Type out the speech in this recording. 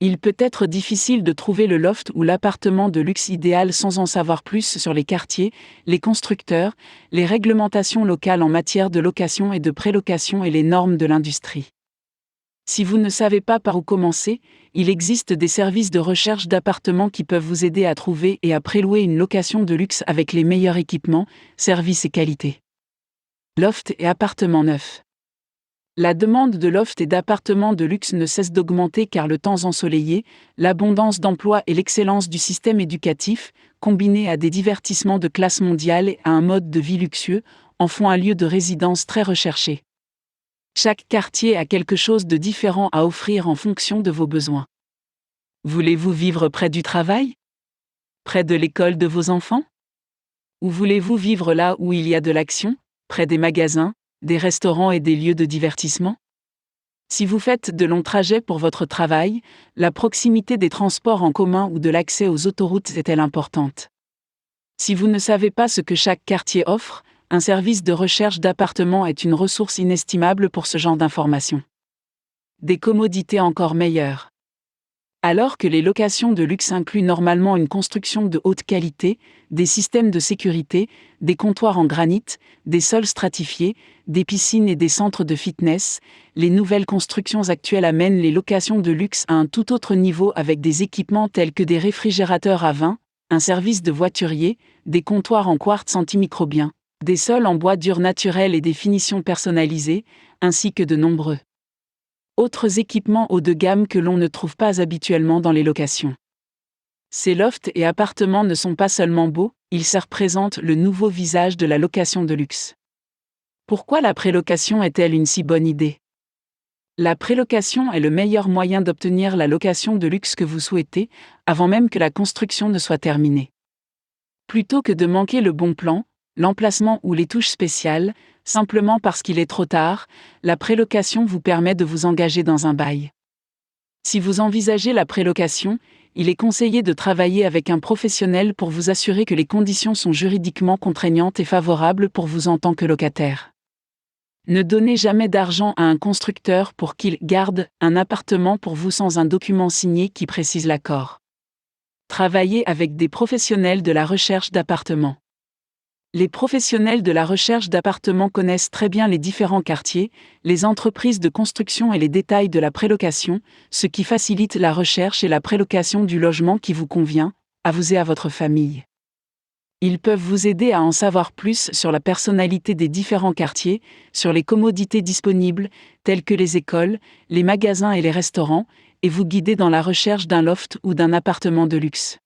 Il peut être difficile de trouver le loft ou l'appartement de luxe idéal sans en savoir plus sur les quartiers, les constructeurs, les réglementations locales en matière de location et de prélocation et les normes de l'industrie. Si vous ne savez pas par où commencer, il existe des services de recherche d'appartements qui peuvent vous aider à trouver et à prélouer une location de luxe avec les meilleurs équipements, services et qualités. Loft et appartements neufs. La demande de loft et d'appartements de luxe ne cesse d'augmenter car le temps ensoleillé, l'abondance d'emplois et l'excellence du système éducatif, combinés à des divertissements de classe mondiale et à un mode de vie luxueux, en font un lieu de résidence très recherché. Chaque quartier a quelque chose de différent à offrir en fonction de vos besoins. Voulez-vous vivre près du travail? Près de l'école de vos enfants? Ou voulez-vous vivre là où il y a de l'action, près des magasins, des restaurants et des lieux de divertissement? Si vous faites de longs trajets pour votre travail, la proximité des transports en commun ou de l'accès aux autoroutes est-elle importante? Si vous ne savez pas ce que chaque quartier offre, un service de recherche d'appartements est une ressource inestimable pour ce genre d'informations. Des commodités encore meilleures. Alors que les locations de luxe incluent normalement une construction de haute qualité, des systèmes de sécurité, des comptoirs en granit, des sols stratifiés, des piscines et des centres de fitness, les nouvelles constructions actuelles amènent les locations de luxe à un tout autre niveau avec des équipements tels que des réfrigérateurs à vin, un service de voiturier, des comptoirs en quartz antimicrobien, des sols en bois dur naturel et des finitions personnalisées, ainsi que de nombreux autres équipements haut de gamme que l'on ne trouve pas habituellement dans les locations. Ces lofts et appartements ne sont pas seulement beaux, ils représentent le nouveau visage de la location de luxe. Pourquoi la prélocation est-elle une si bonne idée? La prélocation est le meilleur moyen d'obtenir la location de luxe que vous souhaitez, avant même que la construction ne soit terminée. Plutôt que de manquer le bon plan, l'emplacement ou les touches spéciales, simplement parce qu'il est trop tard, la prélocation vous permet de vous engager dans un bail. Si vous envisagez la prélocation, il est conseillé de travailler avec un professionnel pour vous assurer que les conditions sont juridiquement contraignantes et favorables pour vous en tant que locataire. Ne donnez jamais d'argent à un constructeur pour qu'il garde un appartement pour vous sans un document signé qui précise l'accord. Travaillez avec des professionnels de la recherche d'appartements. Les professionnels de la recherche d'appartements connaissent très bien les différents quartiers, les entreprises de construction et les détails de la prélocation, ce qui facilite la recherche et la prélocation du logement qui vous convient, à vous et à votre famille. Ils peuvent vous aider à en savoir plus sur la personnalité des différents quartiers, sur les commodités disponibles, telles que les écoles, les magasins et les restaurants, et vous guider dans la recherche d'un loft ou d'un appartement de luxe.